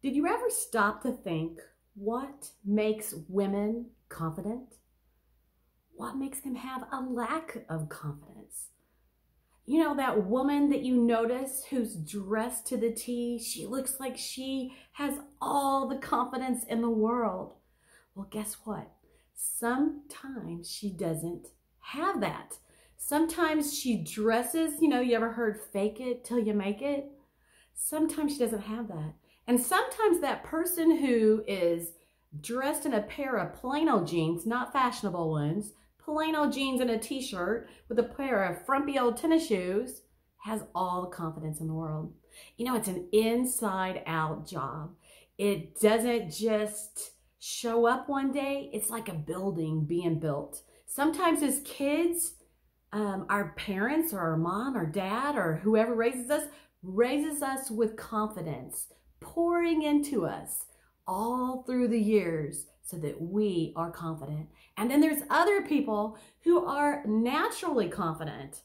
Did you ever stop to think what makes women confident? What makes them have a lack of confidence? You know, that woman that you notice who's dressed to the T, she looks like she has all the confidence in the world. Well, guess what? Sometimes she doesn't have that. Sometimes she dresses, you ever heard fake it till you make it? Sometimes she doesn't have that. And sometimes that person who is dressed in a pair of plain old jeans, not fashionable ones, plain old jeans and a t-shirt with a pair of frumpy old tennis shoes, has all the confidence in the world. It's an inside out job. It doesn't just show up one day. It's like a building being built. Sometimes as kids, our parents or our mom or dad or whoever raises us with confidence, pouring into us all through the years so that we are confident. And then there's other people who are naturally confident,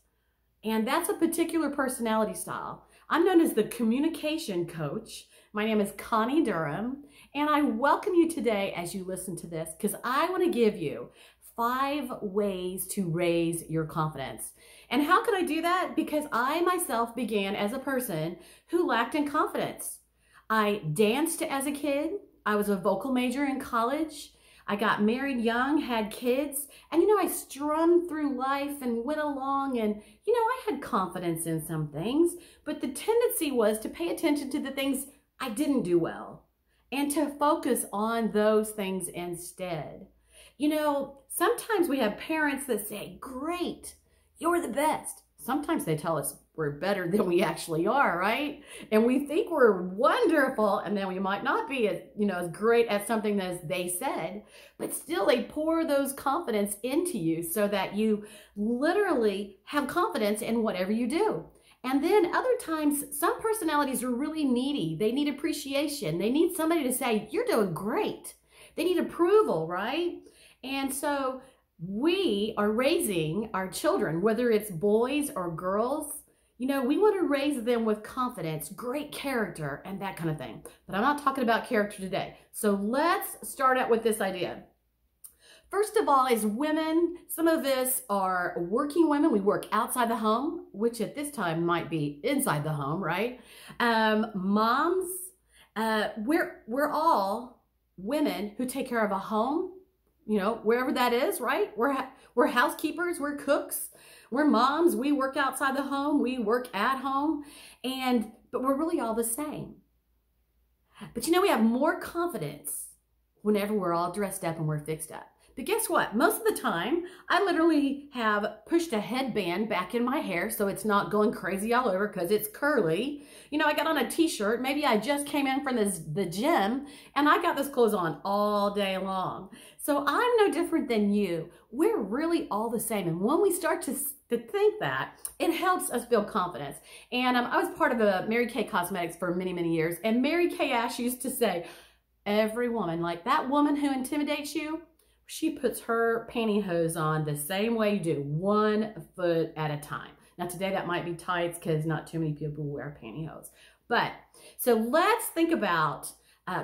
and that's a particular personality style. I'm known as the communication coach. My name is Connie Durham, and I welcome you today as you listen to this because I want to give you 5 ways to raise your confidence. And how can I do that? Because I myself began as a person who lacked in confidence. I danced as a kid. I was a vocal major in college. I got married young, had kids, and I strummed through life and went along, and I had confidence in some things, but the tendency was to pay attention to the things I didn't do well and to focus on those things instead. Sometimes we have parents that say, "Great, you're the best." Sometimes they tell us we're better than we actually are, right? And we think we're wonderful, and then we might not be as great at something as they said, but still they pour those confidence into you so that you literally have confidence in whatever you do. And then other times, some personalities are really needy. They need appreciation. They need somebody to say, "You're doing great." They need approval, right? And so we are raising our children, whether it's boys or girls, we want to raise them with confidence, great character, and that kind of thing. But I'm not talking about character today. So let's start out with this idea. First of all, as women, some of us are working women. We work outside the home, which at this time might be inside the home, right? Moms, we're all women who take care of a home, wherever that is, right? We're housekeepers, we're cooks, we're moms, we work outside the home, we work at home, but we're really all the same. But we have more confidence whenever we're all dressed up and we're fixed up. But guess what? Most of the time, I literally have pushed a headband back in my hair so it's not going crazy all over because it's curly. I got on a t-shirt. Maybe I just came in from the gym and I got this clothes on all day long. So I'm no different than you. We're really all the same. And when we start to think that, it helps us build confidence. And I was part of Mary Kay Cosmetics for many, many years. And Mary Kay Ash used to say, every woman, like that woman who intimidates you, she puts her pantyhose on the same way you do, 1 foot at a time. Now today that might be tights because not too many people wear pantyhose. But so let's think about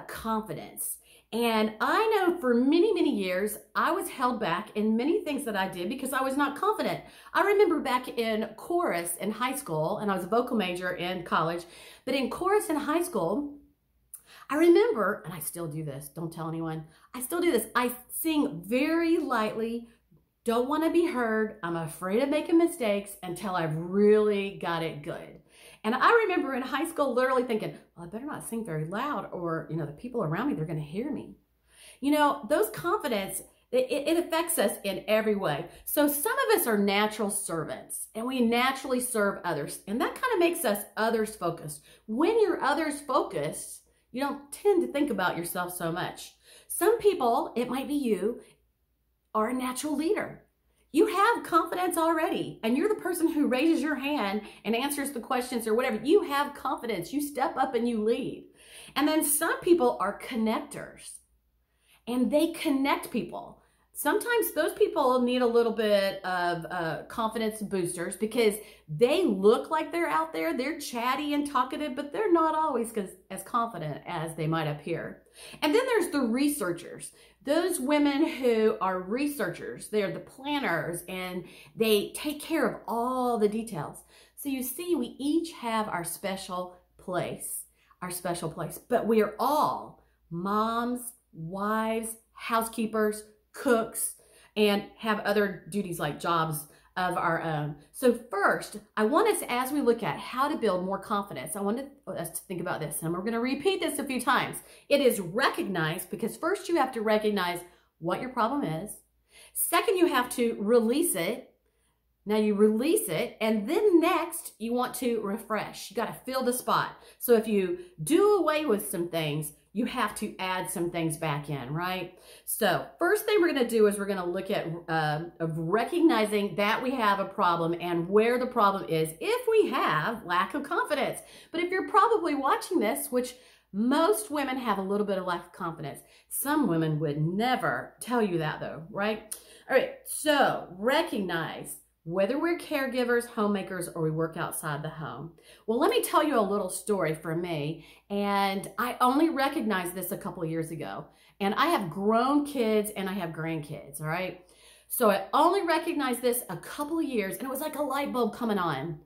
confidence. And I know for many, many years, I was held back in many things that I did because I was not confident. I remember back in chorus in high school, and I was a vocal major in college, but in chorus in high school, I remember, and I still do this, don't tell anyone, I still do this. I sing very lightly, don't want to be heard, I'm afraid of making mistakes until I've really got it good. And I remember in high school literally thinking, well, I better not sing very loud or, the people around me, they're going to hear me. Those confidence, it affects us in every way. So some of us are natural servants and we naturally serve others. And that kind of makes us others focused. When you're others focused, you don't tend to think about yourself so much. Some people, it might be you, are a natural leader. You have confidence already, and you're the person who raises your hand and answers the questions or whatever. You have confidence. You step up and you lead. And then some people are connectors, and they connect people. Sometimes those people need a little bit of confidence boosters because they look like they're out there. They're chatty and talkative, but they're not always as confident as they might appear. And then there's the researchers. Those women who are researchers, they're the planners, and they take care of all the details. So you see, we each have our special place, but we are all moms, wives, housekeepers, cooks, and have other duties like jobs of our own. So first, I want us, as we look at how to build more confidence, I want us to think about this, and we're going to repeat this a few times. It is recognize, because first you have to recognize what your problem is. Second, you have to release it. Now you release it, and then next you want to refresh. You got to fill the spot. So if you do away with some things, you have to add some things back in, right? So first thing we're going to do is we're going to look at recognizing that we have a problem and where the problem is if we have lack of confidence. But if you're probably watching this, which most women have a little bit of lack of confidence. Some women would never tell you that though, right? All right, so recognize whether we're caregivers, homemakers, or we work outside the home. Well, let me tell you a little story from me. And I only recognized this a couple of years ago. And I have grown kids and I have grandkids, all right? So I only recognized this a couple of years, and it was like a light bulb coming on.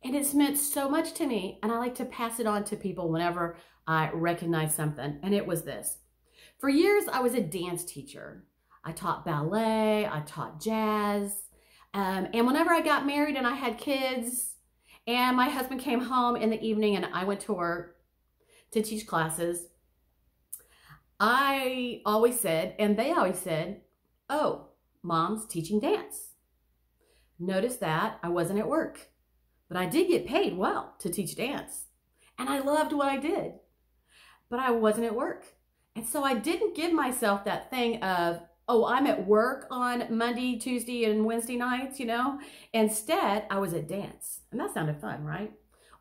And it's meant so much to me, and I like to pass it on to people whenever I recognize something. And it was this. For years, I was a dance teacher. I taught ballet, I taught jazz. And whenever I got married and I had kids and my husband came home in the evening and I went to work to teach classes, I always said, and they always said, oh, Mom's teaching dance. Notice that I wasn't at work, but I did get paid well to teach dance. And I loved what I did, but I wasn't at work. And so I didn't give myself that thing of, oh, I'm at work on Monday, Tuesday, and Wednesday nights, you know. Instead, I was at dance. And that sounded fun, right?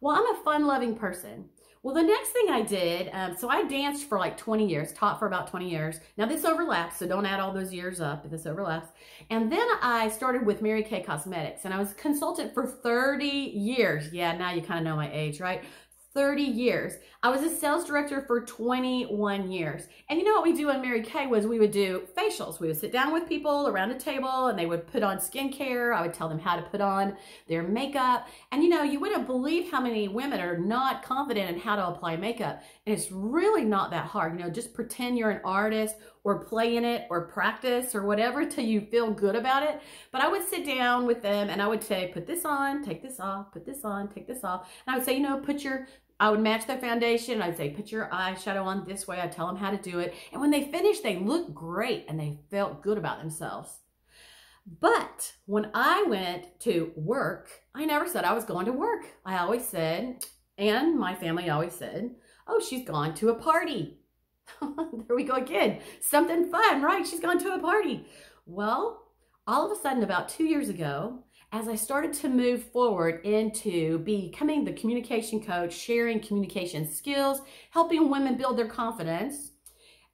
Well, I'm a fun-loving person. Well, the next thing I did, so I danced for like 20 years, taught for about 20 years. Now, this overlaps, so don't add all those years up if this overlaps. And then I started with Mary Kay Cosmetics, and I was a consultant for 30 years. Yeah, now you kind of know my age, right? 30 years. I was a sales director for 21 years. And you know what we do in Mary Kay was we would do facials. We would sit down with people around a table and they would put on skincare. I would tell them how to put on their makeup. And you know, you wouldn't believe how many women are not confident in how to apply makeup. And it's really not that hard. You know, just pretend you're an artist or play in it or practice or whatever till you feel good about it. But I would sit down with them and I would say, put this on, take this off, put this on, take this off. And I would say, you know, I would match their foundation. I'd say, put your eyeshadow on this way. I'd tell them how to do it. And when they finished, they looked great and they felt good about themselves. But when I went to work, I never said I was going to work. I always said, and my family always said, oh, she's gone to a party. There we go again. Something fun, right? She's gone to a party. Well, all of a sudden, about 2 years ago, as I started to move forward into becoming the communication coach, sharing communication skills, helping women build their confidence,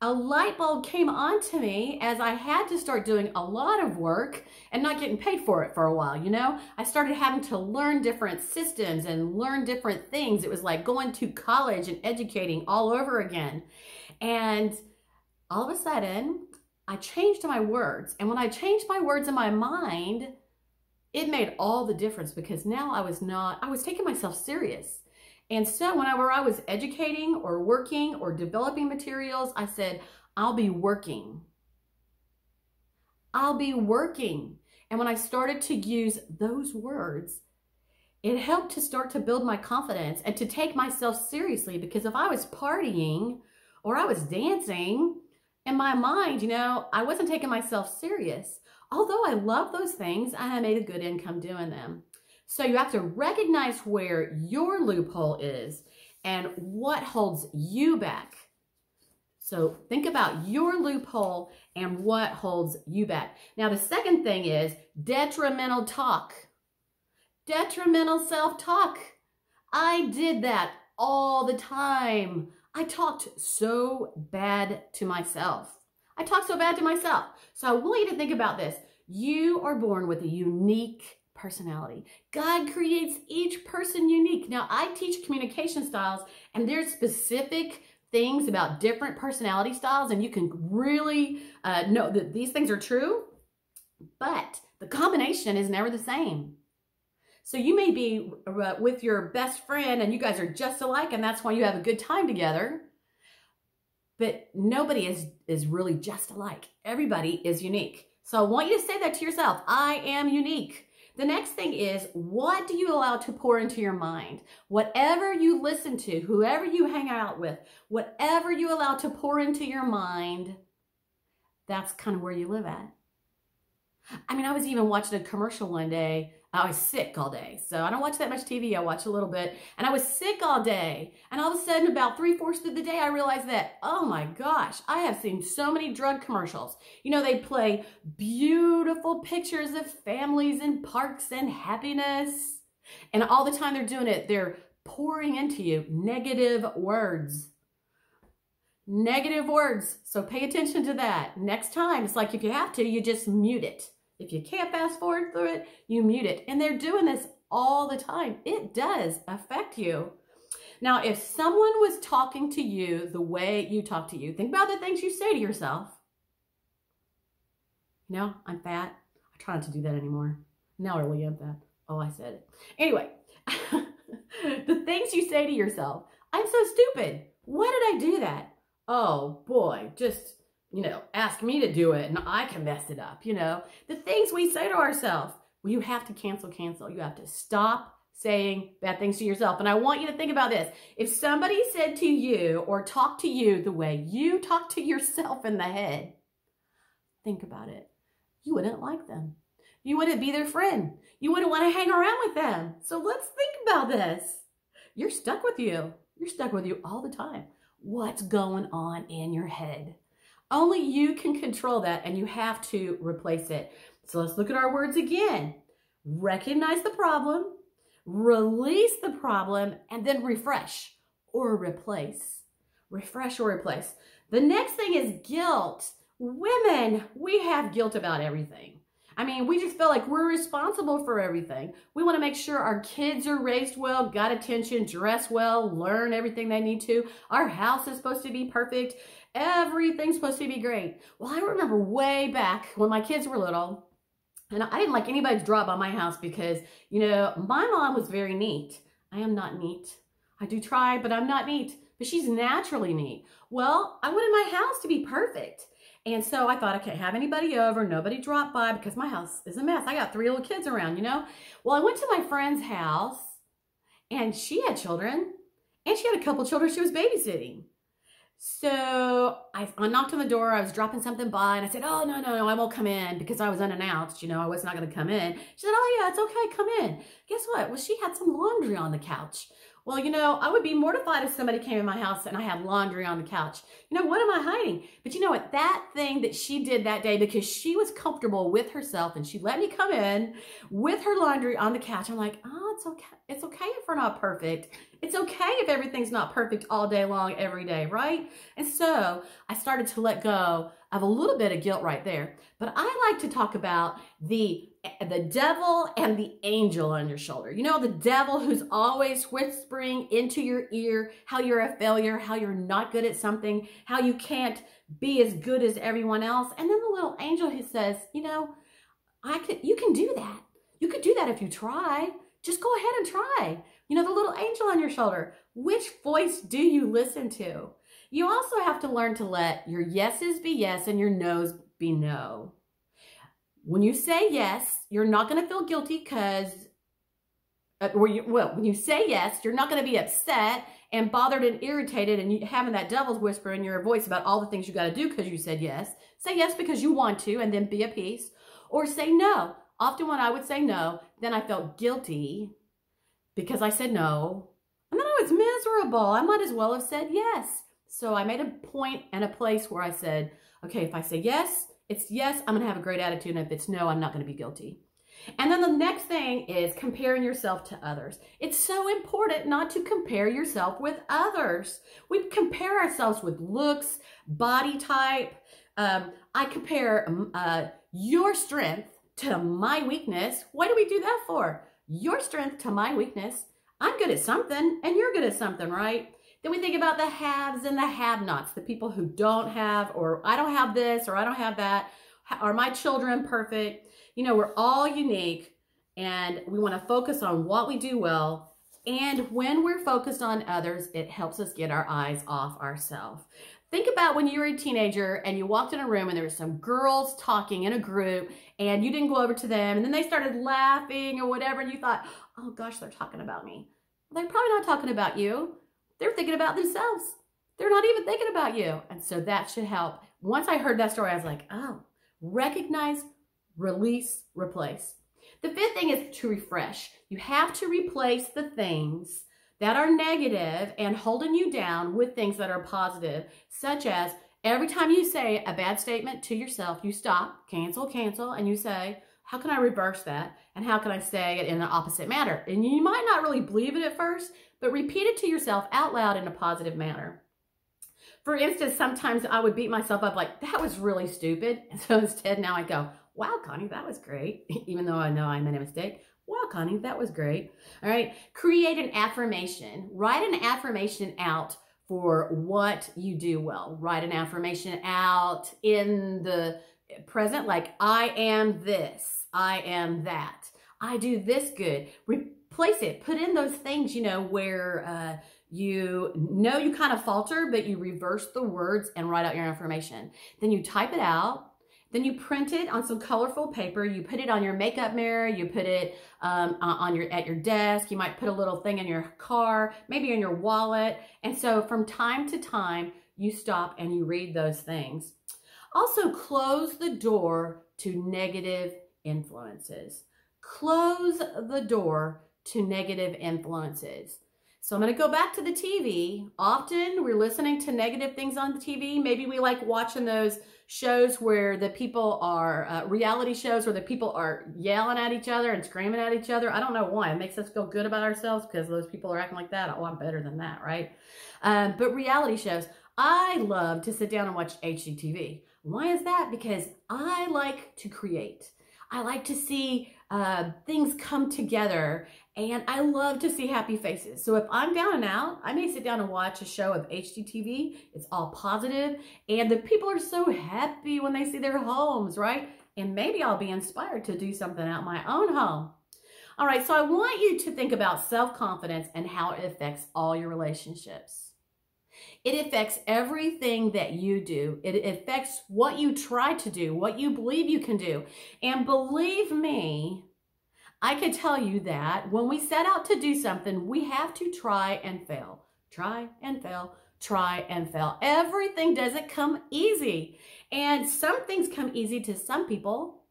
a light bulb came on to me as I had to start doing a lot of work and not getting paid for it for a while, you know? I started having to learn different systems and learn different things. It was like going to college and educating all over again. And all of a sudden, I changed my words. And when I changed my words in my mind, it made all the difference because now I was taking myself serious. And so whenever I was educating or working or developing materials, I said, I'll be working. I'll be working. And when I started to use those words, it helped to start to build my confidence and to take myself seriously, because if I was partying or I was dancing, in my mind, you know, I wasn't taking myself serious. Although I love those things, I made a good income doing them. So you have to recognize where your loophole is and what holds you back. So think about your loophole and what holds you back. Now, the second thing is detrimental talk. Detrimental self-talk. I did that all the time. I talked so bad to myself. I talk so bad to myself. So I want you to think about this. You are born with a unique personality. God creates each person unique. Now, I teach communication styles, and there's specific things about different personality styles, and you can really know that these things are true, but the combination is never the same. So you may be with your best friend and you guys are just alike, and that's why you have a good time together. But nobody is really just alike. Everybody is unique. So I want you to say that to yourself. I am unique. The next thing is, what do you allow to pour into your mind? Whatever you listen to, whoever you hang out with, whatever you allow to pour into your mind, that's kind of where you live at. I mean, I was even watching a commercial one day. I was sick all day, so I don't watch that much TV. I watch a little bit, and I was sick all day. And all of a sudden, about 3/4 of the day, I realized that, oh my gosh, I have seen so many drug commercials. You know, they play beautiful pictures of families and parks and happiness. And all the time they're doing it, they're pouring into you negative words. Negative words. So pay attention to that. Next time, it's like if you have to, you just mute it. If you can't fast forward through it, you mute it. And they're doing this all the time. It does affect you. Now, if someone was talking to you the way you talk to you, think about the things you say to yourself. You know, I'm fat. I try not to do that anymore. Now I really am fat. Oh, I said it. Anyway, the things you say to yourself. I'm so stupid. Why did I do that? Oh boy, just, you know, ask me to do it and I can mess it up, you know. The things we say to ourselves, well, you have to cancel. You have to stop saying bad things to yourself. And I want you to think about this. If somebody said to you or talked to you the way you talk to yourself in the head, think about it. You wouldn't like them. You wouldn't be their friend. You wouldn't want to hang around with them. So let's think about this. You're stuck with you. You're stuck with you all the time. What's going on in your head? Only you can control that, and you have to replace it. So let's look at our words again. Recognize the problem, release the problem, and then refresh or replace. Refresh or replace. The next thing is guilt. Women, we have guilt about everything. I mean, we just feel like we're responsible for everything. We want to make sure our kids are raised well, got attention, dress well, learn everything they need to. Our house is supposed to be perfect. Everything's supposed to be great. Well, I remember way back when my kids were little, and I didn't like anybody to draw by my house because, you know, my mom was very neat. I am not neat. I do try, but I'm not neat. But she's naturally neat. Well, I wanted my house to be perfect. And so I thought I can't have anybody over, nobody drop by because my house is a mess. I got 3 little kids around, you know. Well, I went to my friend's house and she had children and she had a couple children she was babysitting. So I knocked on the door. I was dropping something by and I said, oh, no, I won't come in because I was unannounced. You know, I was not going to come in. She said, oh, yeah, it's okay. Come in. Guess what? Well, she had some laundry on the couch. Well, you know, I would be mortified if somebody came in my house and I had laundry on the couch. You know, what am I hiding? But you know what? That thing that she did that day, because she was comfortable with herself and she let me come in with her laundry on the couch. I'm like, oh, it's okay. It's okay if we're not perfect. It's okay if everything's not perfect all day long, every day, right? And so I started to let go of a little bit of guilt right there. But I like to talk about the devil and the angel on your shoulder. You know, the devil who's always whispering into your ear how you're a failure, how you're not good at something, how you can't be as good as everyone else. And then the little angel who says, you know, you can do that. You could do that if you try. Just go ahead and try. You know, the little angel on your shoulder. Which voice do you listen to? You also have to learn to let your yeses be yes and your nos be no. When you say yes, you're not going to feel guilty because, when you say yes, you're not going to be upset and bothered and irritated and having that devil's whisper in your voice about all the things you got to do because you said yes. Say yes because you want to and then be at peace. Or say no. Often when I would say no, then I felt guilty because I said no. And then I was miserable. I might as well have said yes. So I made a point and a place where I said, okay, if I say yes, it's yes, I'm going to have a great attitude. And if it's no, I'm not going to be guilty. And then the next thing is comparing yourself to others. It's so important not to compare yourself with others. We compare ourselves with looks, body type. I compare your strength to my weakness. What do we do that for? Your strength to my weakness. I'm good at something and you're good at something, right? Then we think about the haves and the have-nots, the people who don't have, or I don't have this, or I don't have that. Are my children perfect? You know, we're all unique and we want to focus on what we do well. And when we're focused on others, it helps us get our eyes off ourselves. Think about when you were a teenager and you walked in a room and there were some girls talking in a group and you didn't go over to them and then they started laughing or whatever and you thought, oh gosh, they're talking about me. Well, they're probably not talking about you. They're thinking about themselves. They're not even thinking about you. And so that should help. Once I heard that story, I was like, oh, recognize, release, replace. The fifth thing is to refresh. You have to replace the things that are negative and holding you down with things that are positive, such as every time you say a bad statement to yourself, you stop, cancel, and you say, how can I reverse that? And how can I say it in an opposite manner? And you might not really believe it at first, but repeat it to yourself out loud in a positive manner. For instance, sometimes I would beat myself up like, that was really stupid. And so instead now I go, wow, Connie, that was great. Even though I know I made a mistake. Wow, Connie, that was great. All right. Create an affirmation. Write an affirmation out for what you do well. Write an affirmation out in the present, like I am this, I am that, I do this good. Replace it. Put in those things, you know, where you know you kind of falter, but you reverse the words and write out your affirmation. Then you type it out. Then you print it on some colorful paper. You put it on your makeup mirror. You put it at your desk. You might put a little thing in your car, maybe in your wallet. And so from time to time, you stop and you read those things. Also, close the door to negative influences. Close the door to negative influences. So I'm going to go back to the TV. Often we're listening to negative things on the TV. Maybe we like watching those shows where the people are, reality shows where the people are yelling at each other and screaming at each other. I don't know why. It makes us feel good about ourselves because those people are acting like that. Oh, I'm better than that, right? But reality shows, I love to sit down and watch HGTV. Why is that? Because I like to create. I like to see things come together, and I love to see happy faces. So if I'm down and out, I may sit down and watch a show of HGTV. It's all positive, and the people are so happy when they see their homes, right? And maybe I'll be inspired to do something at my own home. All right, so I want you to think about self-confidence and how it affects all your relationships. It affects everything that you do. It affects what you try to do, what you believe you can do. And believe me, I can tell you that when we set out to do something, we have to try and fail. Try and fail, try and fail. Everything doesn't come easy. And some things come easy to some people,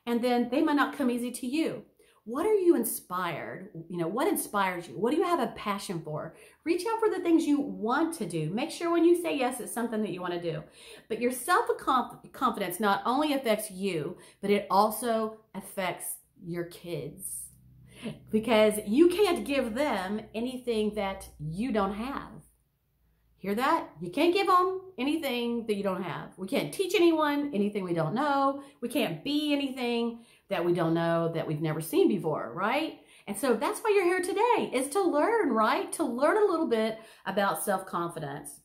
and then they might not come easy to you. What are you inspired? You know, what inspires you? What do you have a passion for? Reach out for the things you want to do. Make sure when you say yes, it's something that you want to do. But your self-confidence not only affects you, but it also affects your kids. Because you can't give them anything that you don't have. Hear that? You can't give them anything that you don't have. We can't teach anyone anything we don't know. We can't be anything that we don't know, that we've never seen before, right? And so that's why you're here today, is to learn, right? To learn a little bit about self-confidence.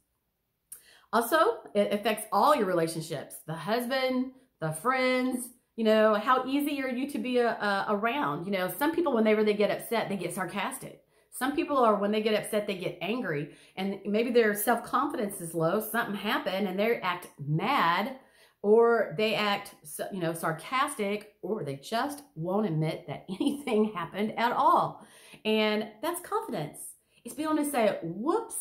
Also, it affects all your relationships, the husband, the friends, you know, how easy are you to be around? You know, some people, whenever they get upset, they get sarcastic. Some people are, when they get upset, they get angry, and maybe their self-confidence is low, something happened, and they act mad, or they act, you know, sarcastic, or they just won't admit that anything happened at all. And that's confidence. It's being able to say, whoops,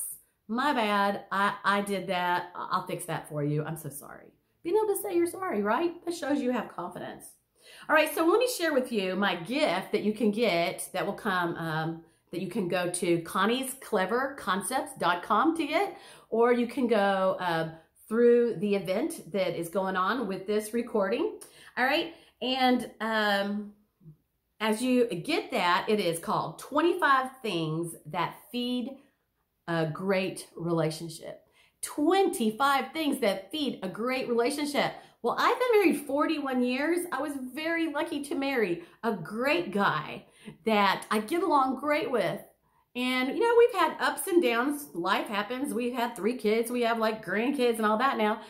my bad, I did that, I'll fix that for you, I'm so sorry. Being able to say you're sorry, right? That shows you have confidence. All right, so let me share with you my gift that you can get that will come, that you can go to ConniesCleverConcepts.com to get, or you can go through the event that is going on with this recording. All right, and as you get that, it is called 25 Things That Feed a Great Relationship. 25 things that feed a great relationship. Well, I've been married 41 years. I was very lucky to marry a great guy that I get along great with. And, you know, we've had ups and downs. Life happens. We've had 3 kids. We have like grandkids and all that now.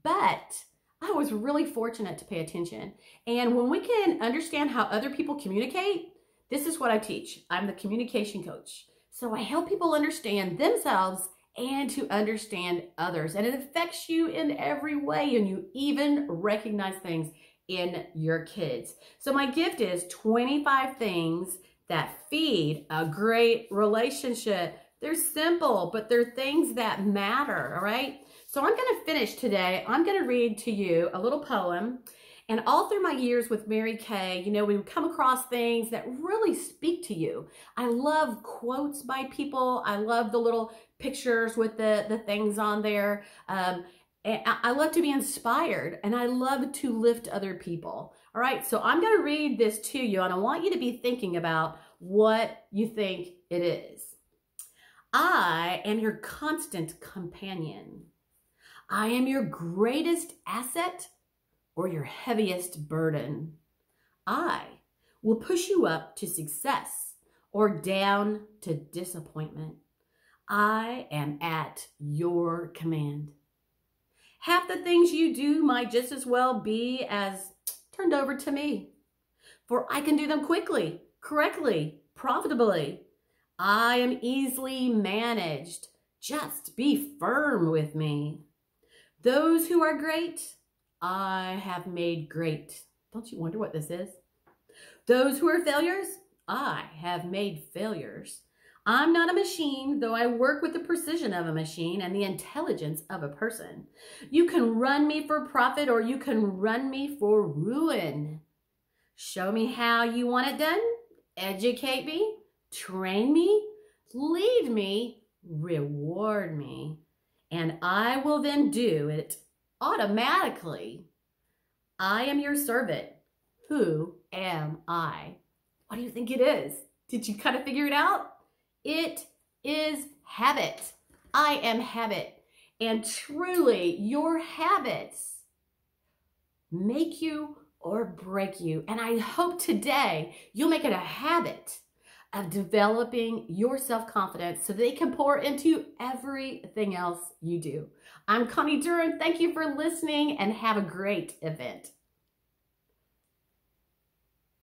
But I was really fortunate to pay attention. And when we can understand how other people communicate, this is what I teach. I'm the communication coach. So I help people understand themselves and to understand others. And it affects you in every way. And you even recognize things in your kids. So my gift is 25 things that feed a great relationship. They're simple, but they're things that matter, all right? So I'm going to finish today. I'm going to read to you a little poem. And all through my years with Mary Kay, you know, we would come across things that really speak to you. I love quotes by people. I love the little pictures with the things on there. And I love to be inspired, and I love to lift other people. All right, so I'm going to read this to you, and I want you to be thinking about what you think it is. I am your constant companion. I am your greatest asset or your heaviest burden. I will push you up to success or down to disappointment. I am at your command. Half the things you do might just as well be as turned over to me, for I can do them quickly, correctly, profitably. I am easily managed. Just be firm with me. Those who are great, I have made great. Don't you wonder what this is? Those who are failures, I have made failures. I'm not a machine, though I work with the precision of a machine and the intelligence of a person. You can run me for profit or you can run me for ruin. Show me how you want it done. Educate me, train me, lead me, reward me. And I will then do it automatically. I am your servant. Who am I? What do you think it is? Did you kind of figure it out? It is habit. I am habit. And truly, your habits make you or break you. And I hope today you'll make it a habit of developing your self-confidence so they can pour into everything else you do. I'm Connie Duran. Thank you for listening and have a great event.